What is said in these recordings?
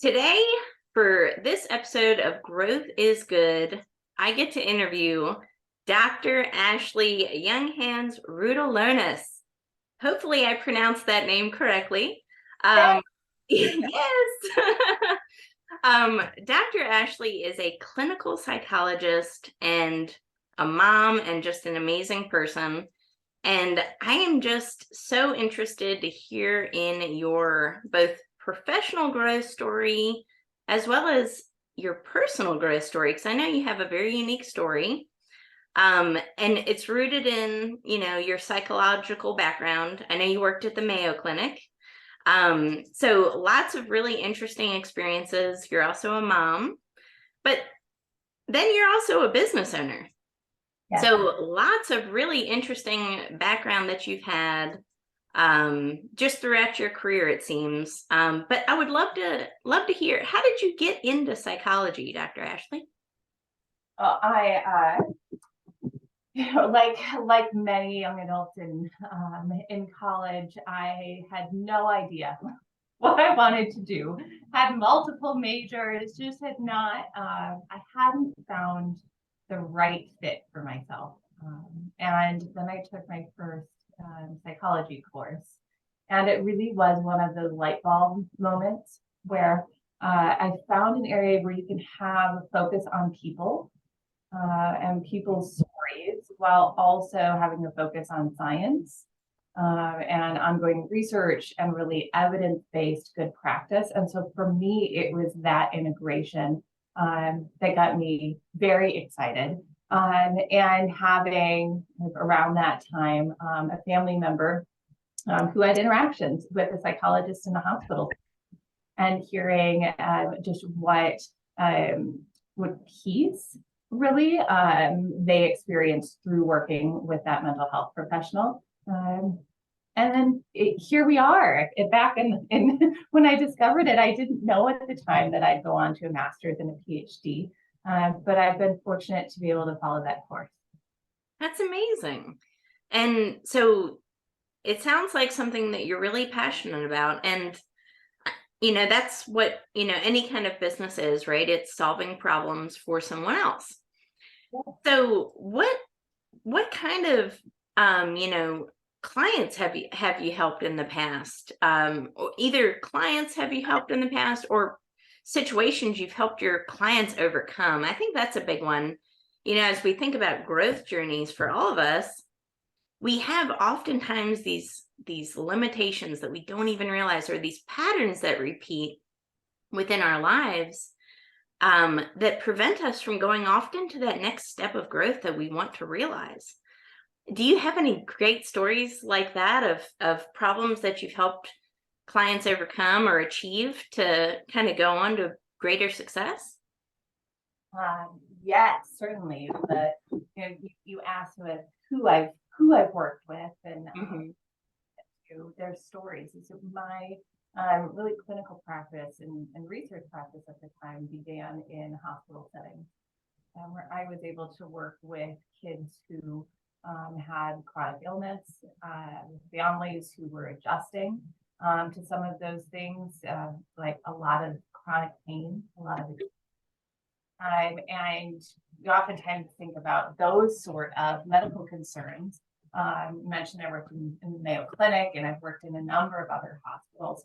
Today, for this episode of Growth is Good, I get to interview Dr. Ashley Junghans Rutelonis. Hopefully, I pronounced that name correctly. Yes. Yes. Dr. Ashley is a clinical psychologist and a mom and just an amazing person. And I am just so interested to hear in your both professional growth story as well as your personal growth story, because I know you have a very unique story. And it's rooted in, your psychological background. I know you worked at the Mayo Clinic. So lots of really interesting experiences. You're also a mom, but then you're also a business owner. Yes. So lots of really interesting background that you've had just throughout your career, it seems. But I would love to hear, how did you get into psychology, Dr. Ashley? I like many young adults in college, I had no idea what I wanted to do. Had multiple majors, just had not. I hadn't found the right fit for myself. And then I took my first psychology course, and it really was one of those light bulb moments where I found an area where you can have a focus on people and people's stories while also having a focus on science and ongoing research and really evidence-based good practice. And so for me, it was that integration that got me very excited. And having around that time a family member who had interactions with a psychologist in the hospital, and hearing just what peace really they experienced through working with that mental health professional. And then here we are. Back in when I discovered it, I didn't know at the time that I'd go on to a master's and a PhD, but I've been fortunate to be able to follow that course. That's amazing. And so it sounds like something that you're really passionate about. And that's what any kind of business is, right? It's solving problems for someone else. So what kind of clients have you helped in the past? Or either clients have you helped in the past, or situations you've helped your clients overcome? I think that's a big one. As we think about growth journeys for all of us, we have oftentimes these limitations that we don't even realize, or these patterns that repeat within our lives that prevent us from going often to that next step of growth that we want to realize. Do you have any great stories like that of problems that you've helped clients overcome or achieve to kind of go on to greater success? Yes, certainly. You asked with who I've worked with, and their stories. And so my really clinical practice and research practice at the time began in hospital settings, where I was able to work with kids who had chronic illness, families who were adjusting to some of those things, like a lot of chronic pain, a lot of and you oftentimes think about those sort of medical concerns. You mentioned I worked in the Mayo Clinic, and I've worked in a number of other hospitals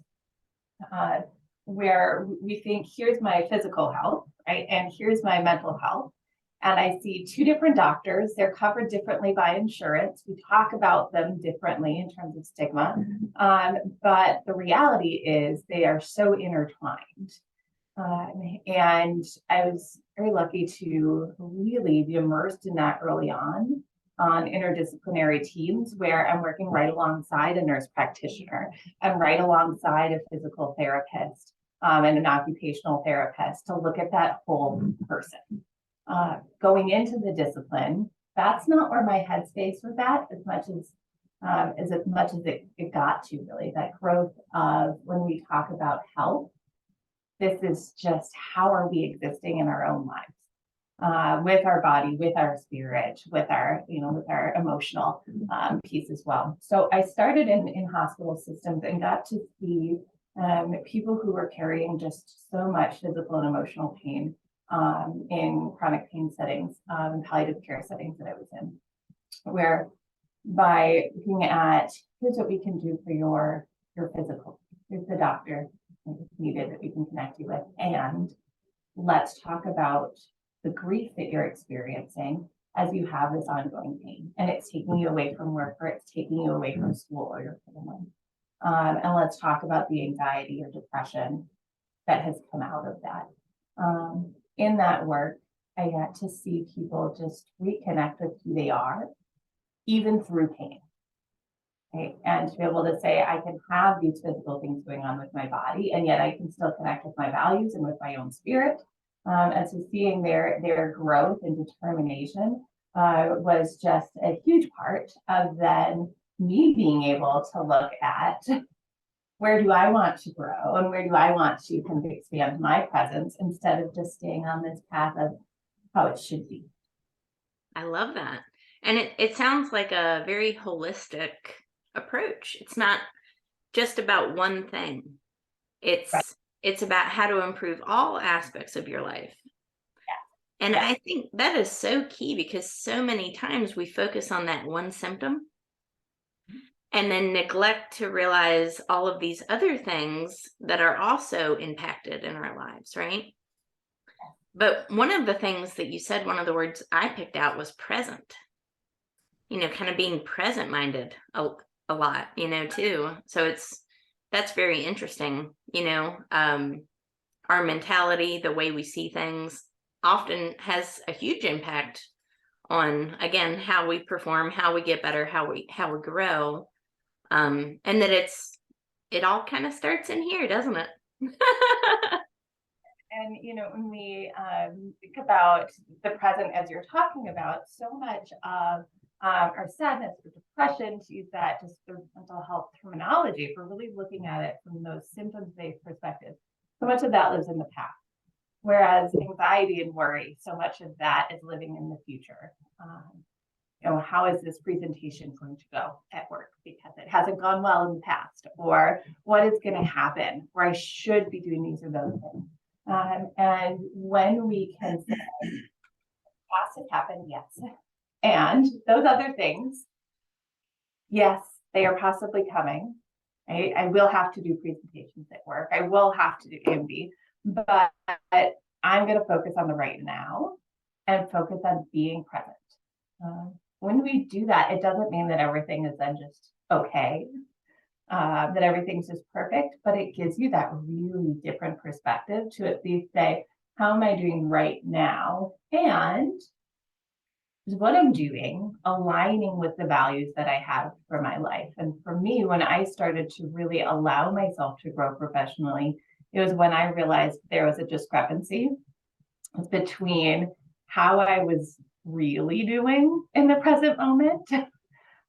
where we think, here's my physical health, right? And here's my mental health. And I see two different doctors. They're covered differently by insurance. We talk about them differently in terms of stigma. But the reality is they are so intertwined. And I was very lucky to really be immersed in that early on interdisciplinary teams, where I'm working right alongside a nurse practitioner and right alongside a physical therapist and an occupational therapist to look at that whole person. Going into the discipline, that's not where my headspace was at as much as it got to, really, that growth of when we talk about health. This is just, how are we existing in our own lives, with our body, with our spirit, with our emotional piece as well. So I started in hospital systems and got to see people who were carrying just so much physical and emotional pain in chronic pain settings and palliative care settings that I was in, where by looking at, here's what we can do for your physical, here's the doctor if needed that we can connect you with, and let's talk about the grief that you're experiencing as you have this ongoing pain, and it's taking you away from work, or it's taking you away from school or your family. And let's talk about the anxiety or depression that has come out of that. In that work, I got to see people just reconnect with who they are, even through pain. Right? And to be able to say, I can have these physical things going on with my body, and yet I can still connect with my values and with my own spirit. And so seeing their growth and determination was just a huge part of then me being able to look at, where do I want to grow and where do I want to kind of expand my presence, instead of just staying on this path of how it should be. I love that. And it sounds like a very holistic approach. It's not just about one thing. Right. It's about how to improve all aspects of your life. Yeah. And Yeah. I think that is so key, because so many times we focus on that one symptom and then neglect to realize all of these other things that are also impacted in our lives, right? But one of the things that you said, one of the words I picked out was present. Kind of being present minded a lot, too. So that's very interesting. Our mentality, the way we see things, often has a huge impact on, again, how we perform, how we get better, how we grow. And that it all kind of starts in here, doesn't it? And when we think about the present, as you're talking about, so much of our sadness or depression, to use that just the mental health terminology, if we're really looking at it from those symptoms-based perspectives, so much of that lives in the past. Whereas anxiety and worry, so much of that is living in the future. How is this presentation going to go at work because it hasn't gone well in the past, or what is going to happen where I should be doing these or those things. And when we can say, past has happened, yes, and those other things, yes, they are possibly coming. Right? I will have to do presentations at work. I will have to do MD, but I'm going to focus on the right now and focus on being present. When we do that, it doesn't mean that everything is then just okay, that everything's just perfect, but it gives you that really different perspective to at least say, how am I doing right now? And is what I'm doing aligning with the values that I have for my life? And for me, when I started to really allow myself to grow professionally, it was when I realized there was a discrepancy between how I was really doing in the present moment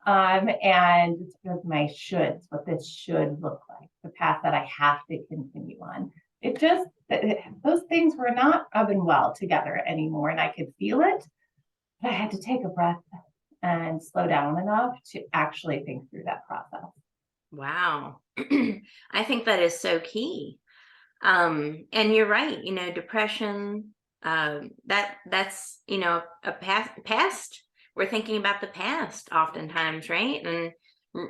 and my shoulds, what this should look like, the path that I have to continue on. Those things were not rubbing well together anymore, and I could feel it. But I had to take a breath and slow down enough to actually think through that process. Wow. I think that is so key. And you're right, depression, that's, a past. We're thinking about the past oftentimes, right? And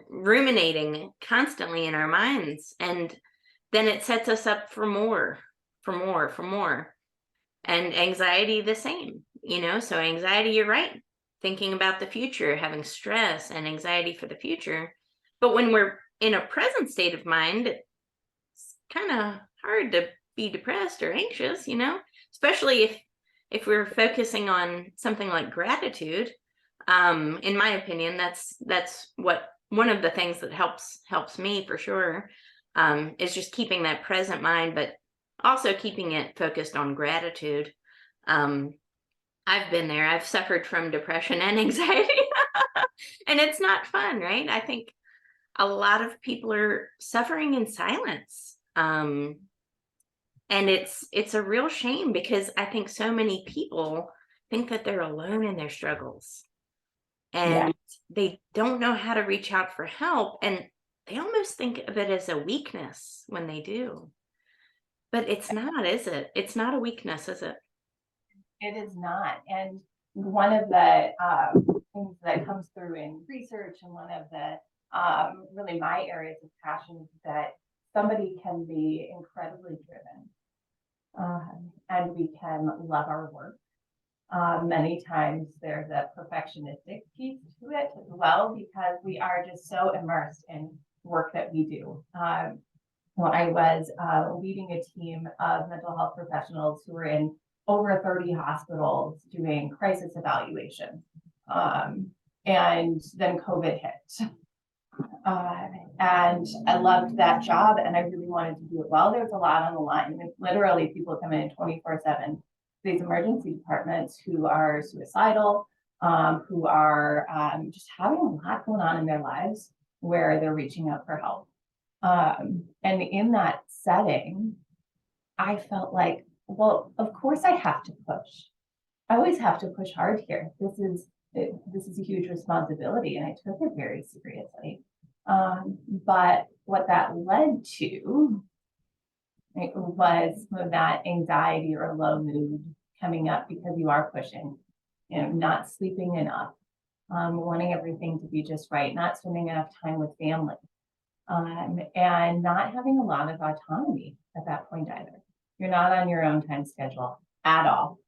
ruminating constantly in our minds. And then it sets us up for more. And anxiety, the same, so anxiety, you're right. Thinking about the future, having stress and anxiety for the future. But when we're in a present state of mind, it's kind of hard to be depressed or anxious, especially if we're focusing on something like gratitude. In my opinion, that's what one of the things that helps me for sure, is just keeping that present mind, but also keeping it focused on gratitude. I've been there. I've suffered from depression and anxiety, and it's not fun, right? I think a lot of people are suffering in silence. And it's a real shame, because I think so many people think that they're alone in their struggles, and they don't know how to reach out for help. And they almost think of it as a weakness when they do. But it's not, is it? It's not a weakness, is it? It is not. And one of the things that comes through in research, and one of the really my areas of passion, is that somebody can be incredibly driven, and we can love our work. Many times there's a perfectionistic piece to it as well, because we are just so immersed in work that we do. Well, I was leading a team of mental health professionals who were in over 30 hospitals doing crisis evaluation. And then COVID hit. And I loved that job, and I really wanted to do it well. There was a lot on the line. I mean, literally, people come in 24/7. These emergency departments who are suicidal, who are just having a lot going on in their lives where they're reaching out for help. And in that setting, I felt like, well, of course I have to push. I always have to push hard here. This is a huge responsibility, and I took it very seriously. But what that led to, it was some of that anxiety or low mood coming up because you are pushing, not sleeping enough, wanting everything to be just right, not spending enough time with family, and not having a lot of autonomy at that point either. You're not on your own time schedule at all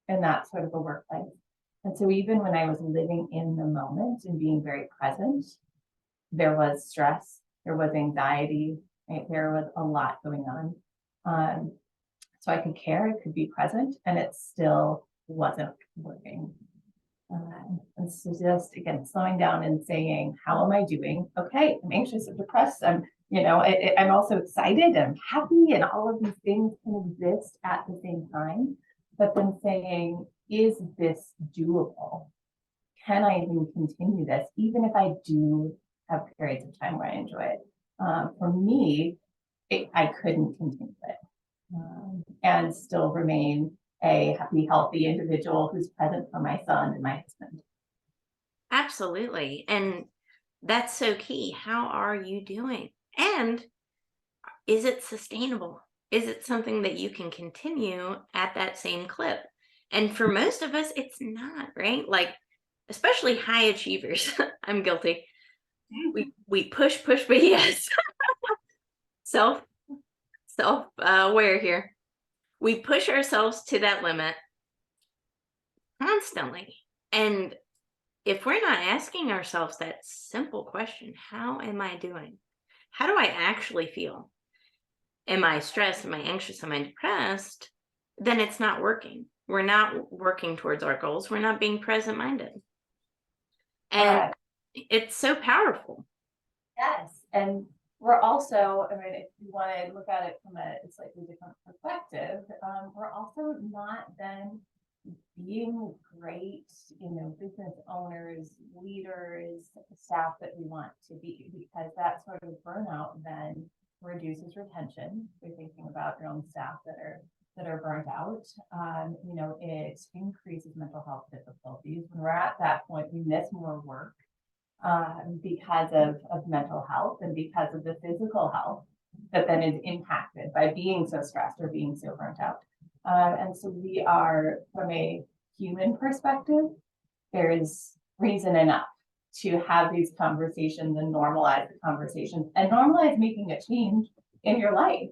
in that sort of a workplace. And so even when I was living in the moment and being very present, there was stress, there was anxiety, right? There was a lot going on. So I could care, I could be present, and it still wasn't working. And so just again, slowing down and saying, how am I doing? Okay, I'm anxious, I'm depressed, I'm also excited, I'm happy, and all of these things can exist at the same time. But then saying, is this doable? Can I even continue this, even if I do have periods of time where I enjoy it? For me, I couldn't continue it, and still remain a happy, healthy individual who's present for my son and my husband. Absolutely. And that's so key. How are you doing? And is it sustainable? Is it something that you can continue at that same clip? And for most of us, it's not, right? Like, especially high achievers. I'm guilty. We push, push, but yes. self aware here. We push ourselves to that limit constantly. And if we're not asking ourselves that simple question, how am I doing? How do I actually feel? Am I stressed? Am I anxious? Am I depressed? Then it's not working. We're not working towards our goals. We're not being present minded. And it's so powerful. Yes. And we're also, I mean, if you want to look at it from a slightly different perspective, we're also not then being great, business owners, leaders, staff that we want to be, because that sort of burnout then reduces retention. If you're thinking about your own staff that are burnt out, it increases mental health difficulties. When we're at that point, we miss more work because of mental health and because of the physical health that then is impacted by being so stressed or being so burnt out. And so we are, from a human perspective, there is reason enough to have these conversations and normalize the conversations and normalize making a change in your life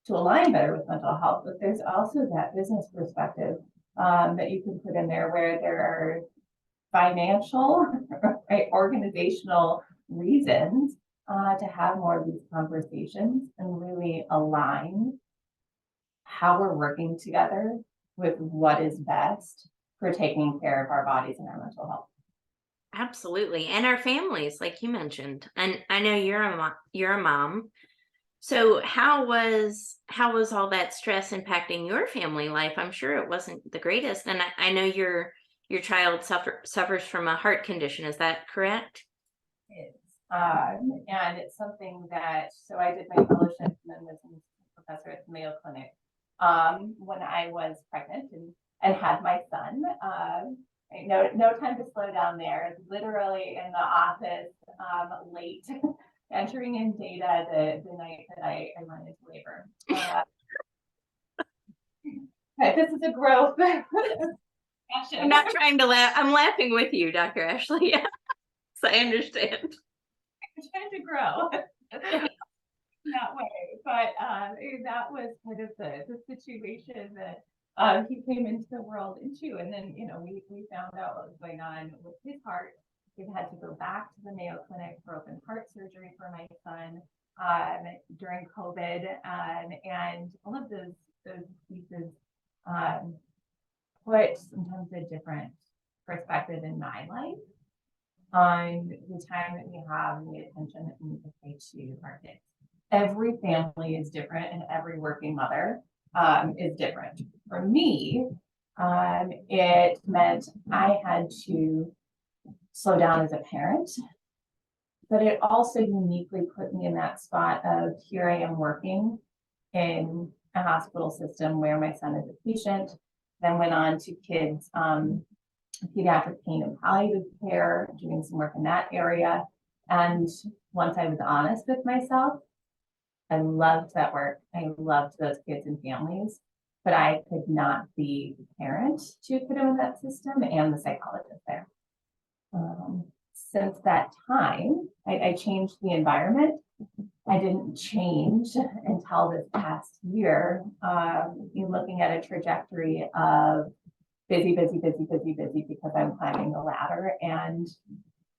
to align better with mental health. But there's also that business perspective that you can put in there, where there are financial, right, organizational reasons to have more of these conversations and really align how we're working together with what is best for taking care of our bodies and our mental health. Absolutely. And our families, like you mentioned. And I know you're a mom. So how was all that stress impacting your family life? I'm sure it wasn't the greatest. And I know your child suffers from a heart condition. Is that correct? It's and it's something that, so I did my fellowship and then was a professor at the Mayo Clinic when I was pregnant and had my son. No time to slow down there. Literally in the office late entering in data the night that I went into labor. But this is a growth. I'm not trying to laugh. I'm laughing with you, Dr. Ashley. Yes, I understand. I'm trying to grow that way. But that was kind of the situation that he came into the world into. And then, we found out what was going on with his heart. We had to go back to the Mayo Clinic for open heart surgery for my son during COVID. And all of those pieces put sometimes a different perspective in my life on the time that we have and the attention that we need to pay to our kids. Every family is different and every working mother is different. For me, it meant I had to slow down as a parent, but it also uniquely put me in that spot of here I am working in a hospital system where my son is a patient, then went on to kids, pediatric pain and palliative care, doing some work in that area. And once I was honest with myself, I loved that work. I loved those kids and families, but I could not be the parent to put them in that system and the psychologist there. Since that time, I changed the environment. I didn't change until this past year, looking at a trajectory of busy because I'm climbing the ladder, and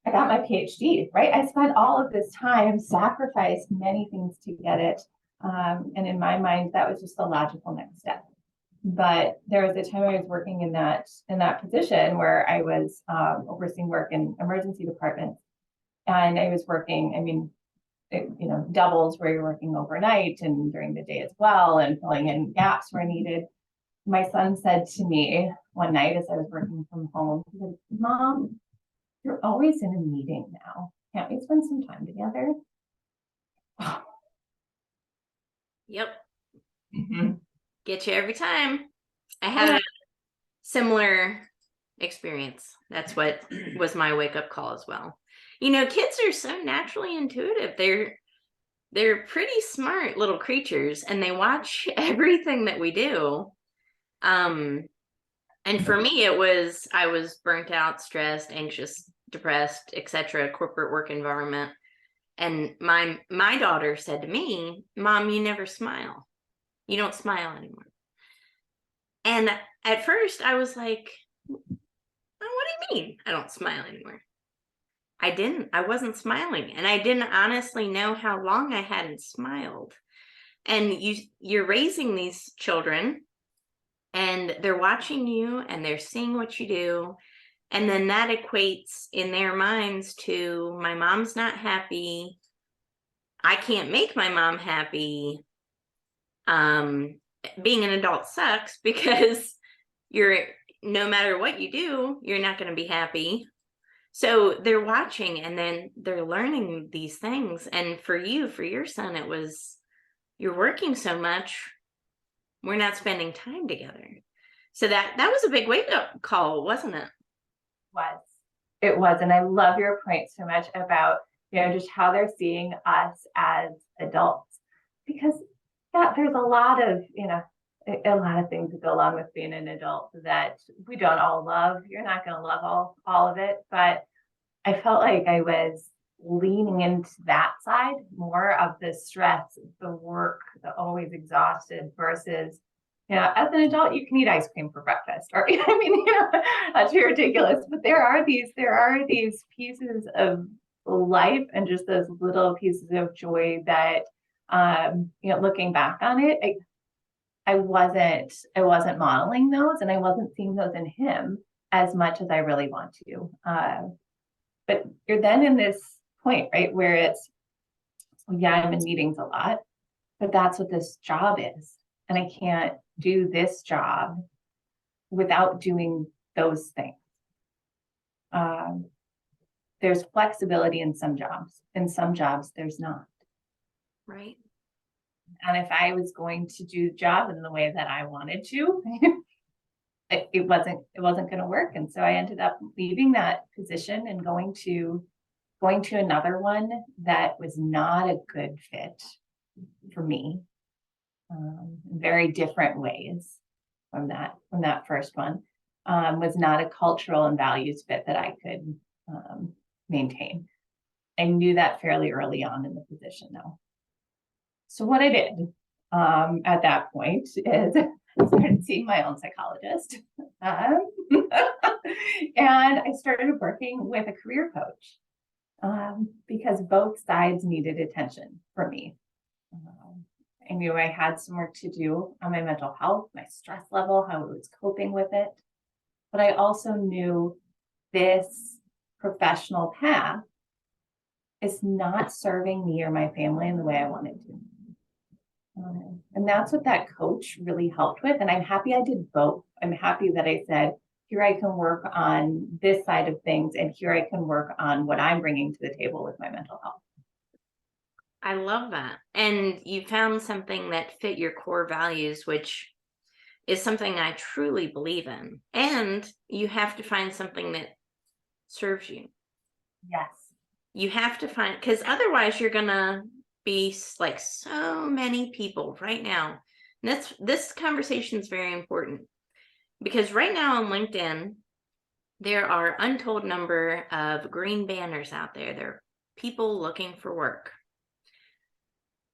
I got my PhD, right? I spent all of this time, sacrificed many things to get it. And in my mind, that was just the logical next step. But there was a time I was working in that position where I was overseeing work in emergency departments. And I was working, doubles where you're working overnight and during the day as well, and filling in gaps where needed. My son said to me one night as I was working from home, he said, "Mom, you're always in a meeting now. Can't we spend some time together?" Yep. Mm-hmm. Get you every time. I had a similar experience. That's what was my wake-up call as well. Kids are so naturally intuitive. They're pretty smart little creatures, and they watch everything that we do. And for me, I was burnt out, stressed, anxious, depressed, etc. Corporate work environment. And my daughter said to me, "Mom, you never smile. You don't smile anymore." And at first I was like, "Oh, what do you mean I don't smile anymore?" I wasn't smiling, and I didn't honestly know how long I hadn't smiled. And you're raising these children, and they're watching you and they're seeing what you do. And then that equates in their minds to, my mom's not happy. I can't make my mom happy. Being an adult sucks because no matter what you do, you're not going to be happy. So they're watching, and then they're learning these things. And for your son, it was, you're working so much, we're not spending time together. So that was a big wake-up call, wasn't it? It was. And I love your point so much about, just how they're seeing us as adults, because there's a lot of things that go along with being an adult that we don't all love. You're not going to love all of it, but I felt like I was leaning into that side more of the stress, the work, the always exhausted versus, as an adult, you can eat ice cream for breakfast, or that's ridiculous. But there are these pieces of life and just those little pieces of joy that, looking back on it, I wasn't modeling those, and I wasn't seeing those in him as much as I really want to. But you're then in this point, right, where it's, I'm in meetings a lot, but that's what this job is. And I can't do this job without doing those things. There's flexibility in some jobs. In some jobs, there's not. Right. And if I was going to do the job in the way that I wanted to, it wasn't going to work. And so I ended up leaving that position and going to going to another one that was not a good fit for me, in very different ways from that first one, was not a cultural and values fit that I could maintain. I knew that fairly early on in the position, though. So what I did at that point is I started seeing my own psychologist, and I started working with a career coach, because both sides needed attention for me. I knew I had some work to do on my mental health, my stress level, how I was coping with it. But I also knew this professional path is not serving me or my family in the way I wanted to. And that's what that coach really helped with. And I'm happy I did both. I'm happy that I said, here I can work on this side of things, and here I can work on what I'm bringing to the table with my mental health. I love that. And you found something that fit your core values, which is something I truly believe in. And you have to find something that serves you. Yes. You have to find, because otherwise you're going to be like so many people right now. And this conversation is very important, because right now on LinkedIn, there are untold number of green banners out there. There are people looking for work.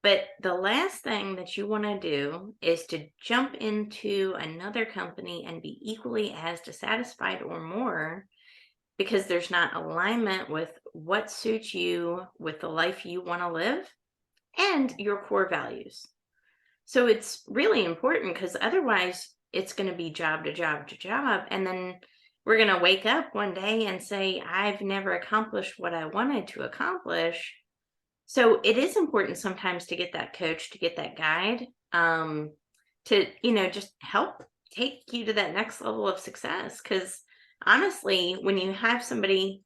But the last thing that you want to do is to jump into another company and be equally as dissatisfied or more, because there's not alignment with what suits you, with the life you want to live, and your core values. So it's really important, because otherwise it's going to be job to job to job. And then we're going to wake up one day and say, I've never accomplished what I wanted to accomplish. So it is important sometimes to get that coach, to get that guide, to, just help take you to that next level of success. Because honestly, when you have somebody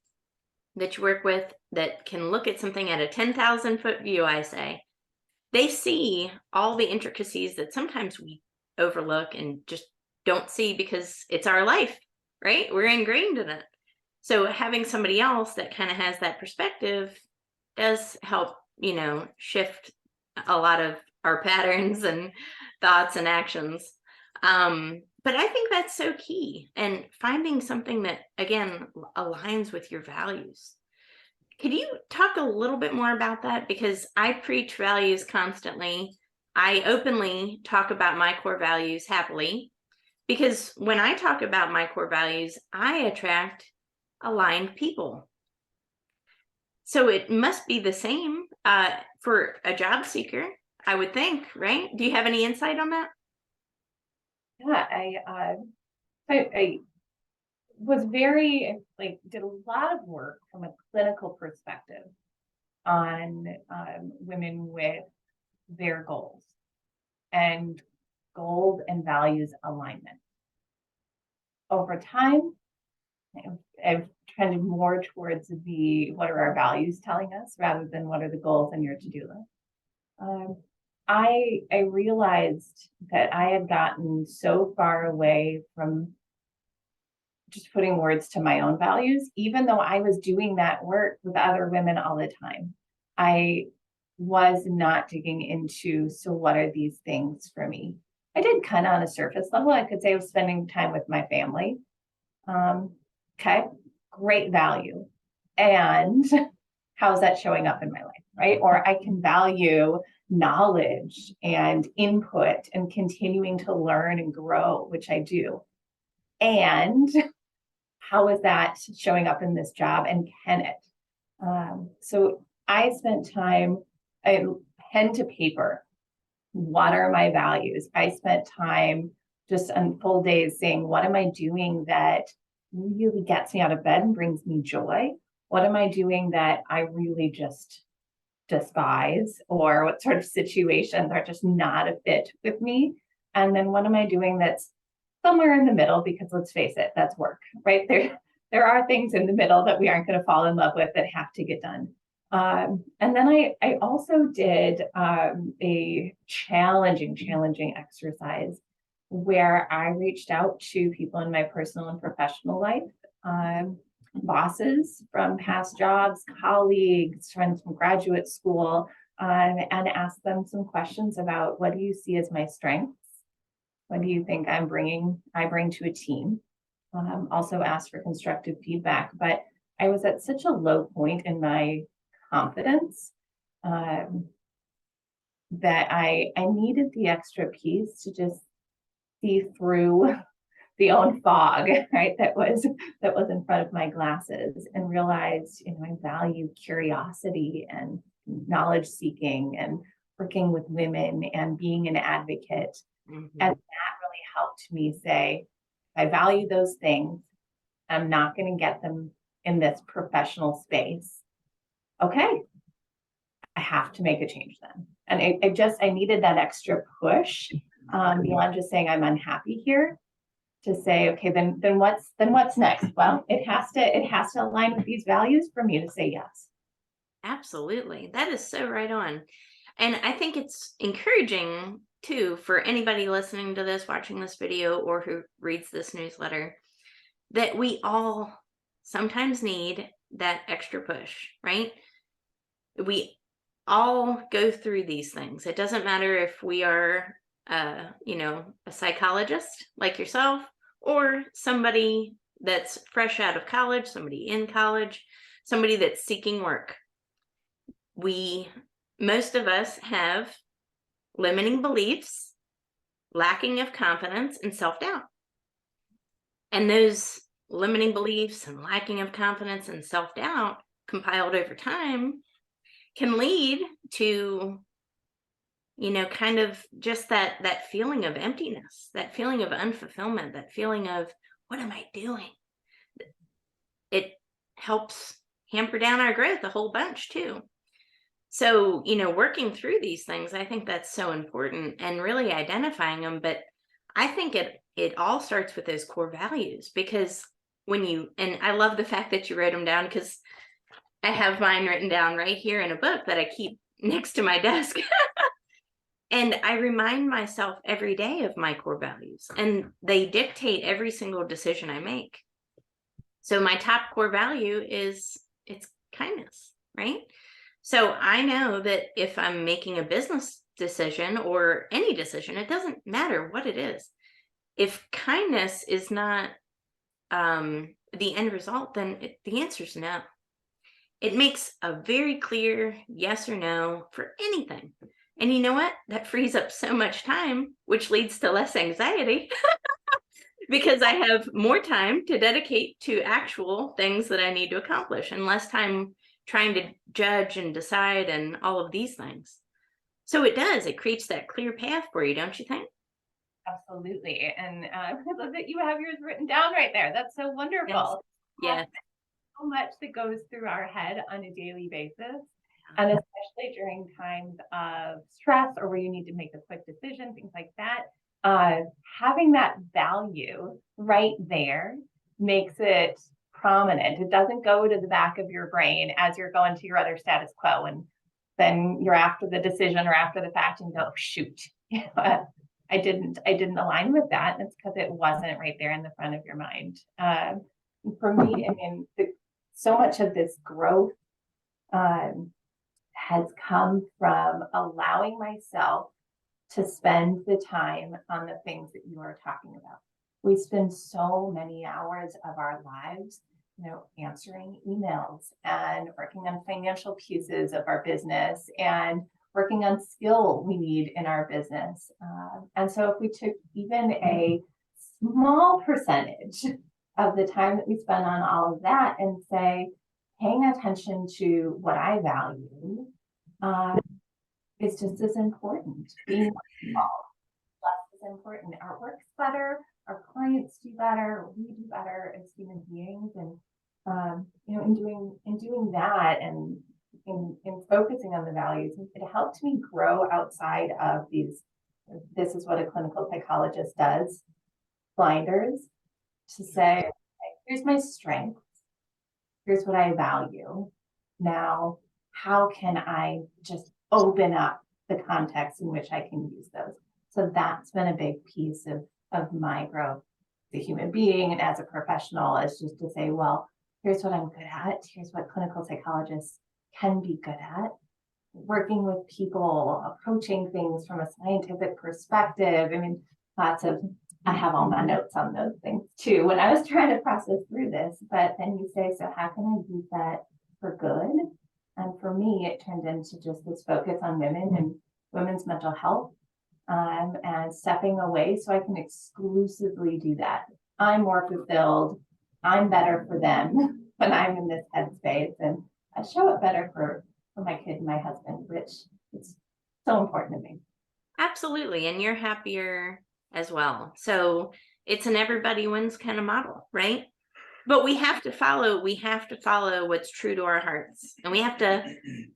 that you work with that can look at something at a 10,000-foot view, I say, they see all the intricacies that sometimes we overlook and just don't see because it's our life, right? We're ingrained in it. So having somebody else that kind of has that perspective does help, shift a lot of our patterns and thoughts and actions. But I think that's so key, and finding something that, again, aligns with your values. Could you talk a little bit more about that? Because I preach values constantly. I openly talk about my core values happily, because when I talk about my core values, I attract aligned people. So it must be the same for a job seeker, I would think, right? Do you have any insight on that? Yeah, I was very, did a lot of work from a clinical perspective on women with their goals and values alignment. Over time, I've trended more towards what are our values telling us, rather than what are the goals on your to-do list. I realized that I had gotten so far away from just putting words to my own values, even though I was doing that work with other women all the time. I was not digging into, so what are these things for me? I did kind of on a surface level. I could say I was spending time with my family. Okay, great value. And how's that showing up in my life, right? Or I can value knowledge and input and continuing to learn and grow, which I do. And how is that showing up in this job, and can it? So I spent time, pen to paper, what are my values? I spent time just on full days saying, what am I doing that really gets me out of bed and brings me joy? What am I doing that I really just despise, or what sort of situations are just not a fit with me? And then what am I doing that's somewhere in the middle? Because let's face it, that's work, right? There are things in the middle that we aren't going to fall in love with that have to get done. And then I also did a challenging exercise where I reached out to people in my personal and professional life bosses from past jobs, colleagues, friends from graduate school, and ask them some questions about, what do you see as my strengths? What do you think I bring to a team? Also ask for constructive feedback. But I was at such a low point in my confidence that I needed the extra piece to just see through the own fog, right? That was in front of my glasses, and realized, I value curiosity and knowledge seeking and working with women and being an advocate. And that really helped me say, I value those things. I'm not going to get them in this professional space. Okay, I have to make a change then. And I needed that extra push beyond just saying I'm unhappy here, to say, okay, then what's next? Well, it has to align with these values for me to say yes. Absolutely. That is so right on. And I think it's encouraging too for anybody listening to this, watching this video, or who reads this newsletter, that we all sometimes need that extra push, right? We all go through these things. It doesn't matter if we are, a psychologist like yourself, or somebody that's fresh out of college, somebody in college, somebody that's seeking work. Most of us have limiting beliefs, lacking of confidence, and self-doubt. And those limiting beliefs and lacking of confidence and self-doubt, compiled over time, can lead to, kind of just that feeling of emptiness, that feeling of unfulfillment, that feeling of, what am I doing? It helps hamper down our growth a whole bunch too. So, working through these things, I think that's so important, and really identifying them. But I think it all starts with those core values, because and I love the fact that you wrote them down, because I have mine written down right here in a book that I keep next to my desk. And I remind myself every day of my core values, and they dictate every single decision I make. So my top core value it's kindness, right? So I know that if I'm making a business decision, or any decision, it doesn't matter what it is, if kindness is not the end result, then the answer is no. It makes a very clear yes or no for anything. And you know what? That frees up so much time, which leads to less anxiety because I have more time to dedicate to actual things that I need to accomplish, and less time trying to judge and decide and all of these things. So it creates that clear path for you, don't you think? Absolutely. And I love that you have yours written down right there. That's so wonderful. Yes. So much that goes through our head on a daily basis. And especially during times of stress, or where you need to make a quick decision, things like that, having that value right there makes it prominent. It doesn't go to the back of your brain as you're going to your other status quo, and then you're after the decision or after the fact and go, oh, shoot, I didn't align with that. And it's because it wasn't right there in the front of your mind. For me, I mean, so much of this growth has come from allowing myself to spend the time on the things that you are talking about. We spend so many hours of our lives, answering emails and working on financial pieces of our business and working on skill we need in our business. And so if we took even a small percentage of the time that we spend on all of that and say, paying attention to what I value is just as important. Being involved, less is important. Our work's better, our clients do better, we do better as human beings. And in doing that, and in focusing on the values, it helped me grow outside of these. This is what a clinical psychologist does. Blinders, to say, okay, here's my strengths. Here's what I value. Now, how can I just open up the context in which I can use those? So that's been a big piece of my growth as a human being and as a professional, is just to say, well, here's what I'm good at. Here's what clinical psychologists can be good at. Working with people, approaching things from a scientific perspective. I mean, I have all my notes on those things too when I was trying to process through this. But then you say, so how can I use that for good? And for me, it turned into just this focus on women and women's mental health, and stepping away so I can exclusively do that. I'm more fulfilled. I'm better for them when I'm in this headspace, and I show it better for my kid and my husband, which is so important to me. Absolutely. And you're happier as well. So it's an everybody wins kind of model, right? But we have to follow what's true to our hearts. And we have to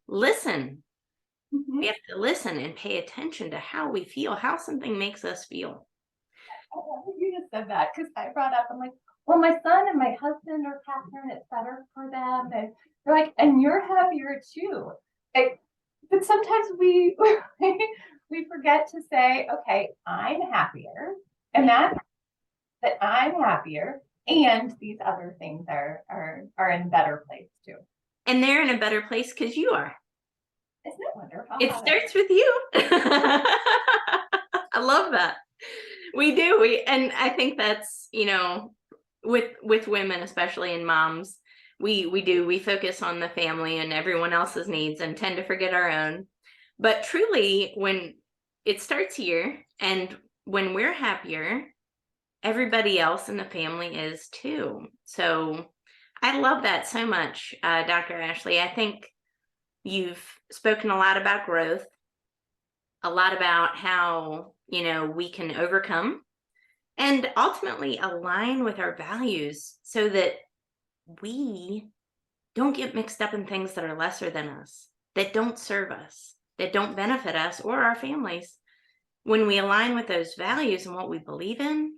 listen. Mm-hmm. We have to listen and pay attention to how we feel, how something makes us feel. You just said that because I brought up, I'm like, well, my son and my husband are happier and it's better for them. And they're like, and you're happier too. But sometimes we we forget to say, okay, I'm happier, and that I'm happier, and these other things are in a better place too. And they're in a better place because you are. Isn't it wonderful? It starts with you. I love that. We do. And I think that's, with women, especially in moms, we focus on the family and everyone else's needs and tend to forget our own. But truly, when it starts here and when we're happier, everybody else in the family is too. So I love that so much, Dr. Ashley. I think you've spoken a lot about growth, a lot about how, we can overcome and ultimately align with our values so that we don't get mixed up in things that are lesser than us, that don't serve us, that don't benefit us or our families. When we align with those values and what we believe in,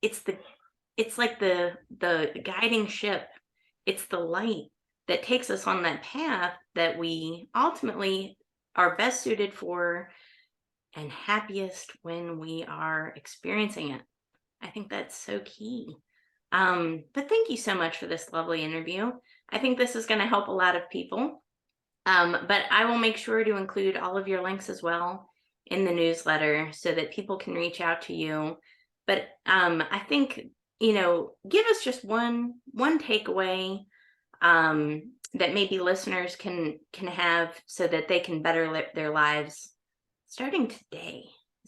it's like the guiding ship. It's the light that takes us on that path that we ultimately are best suited for and happiest when we are experiencing it. I think that's so key. But thank you so much for this lovely interview. I think this is going to help a lot of people. But I will make sure to include all of your links as well in the newsletter so that people can reach out to you. But I think, give us just one takeaway that maybe listeners can have so that they can better live their lives starting today.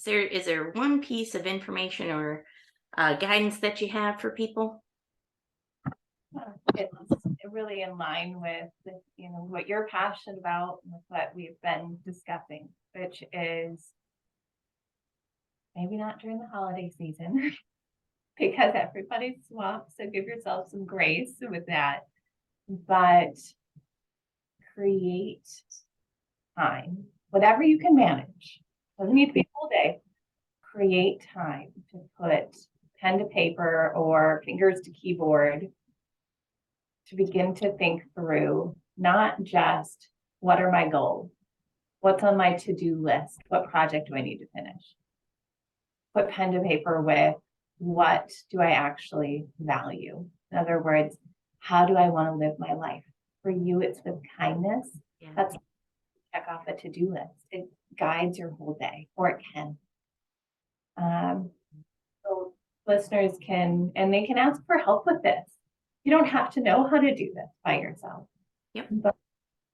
Is there one piece of information or guidance that you have for people? It's really in line with what you're passionate about and with what we've been discussing, which is maybe not during the holiday season because everybody's swamped. So give yourself some grace with that, but create time, whatever you can manage. Doesn't need to be a full day. Create time to put pen to paper or fingers to keyboard to begin to think through not just what are my goals, what's on my to-do list, what project do I need to finish. Put pen to paper with what do I actually value? In other words, how do I want to live my life? For you, it's with kindness. Yeah. That's check off a to-do list. It guides your whole day, or it can. So listeners can ask for help with this. You don't have to know how to do this by yourself. Yep. But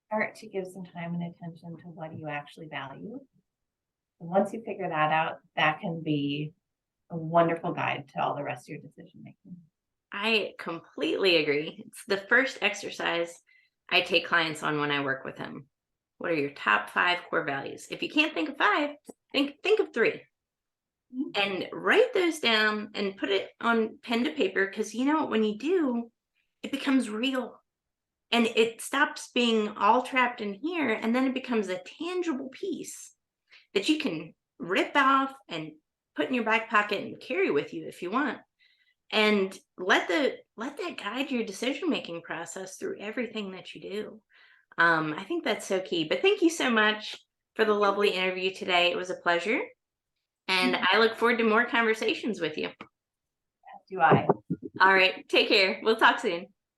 start to give some time and attention to what you actually value. And once you figure that out, that can be a wonderful guide to all the rest of your decision making. I completely agree. It's the first exercise I take clients on when I work with them. What are your top 5 core values? If you can't think of 5, think of 3. And write those down and put it on pen to paper, because when you do, it becomes real and it stops being all trapped in here, and then it becomes a tangible piece that you can rip off and put in your back pocket and carry with you if you want, and let that guide your decision-making process through everything that you do. I think that's so key. But thank you so much for the lovely interview today. It was a pleasure. And I look forward to more conversations with you. Do I? All right. Take care. We'll talk soon.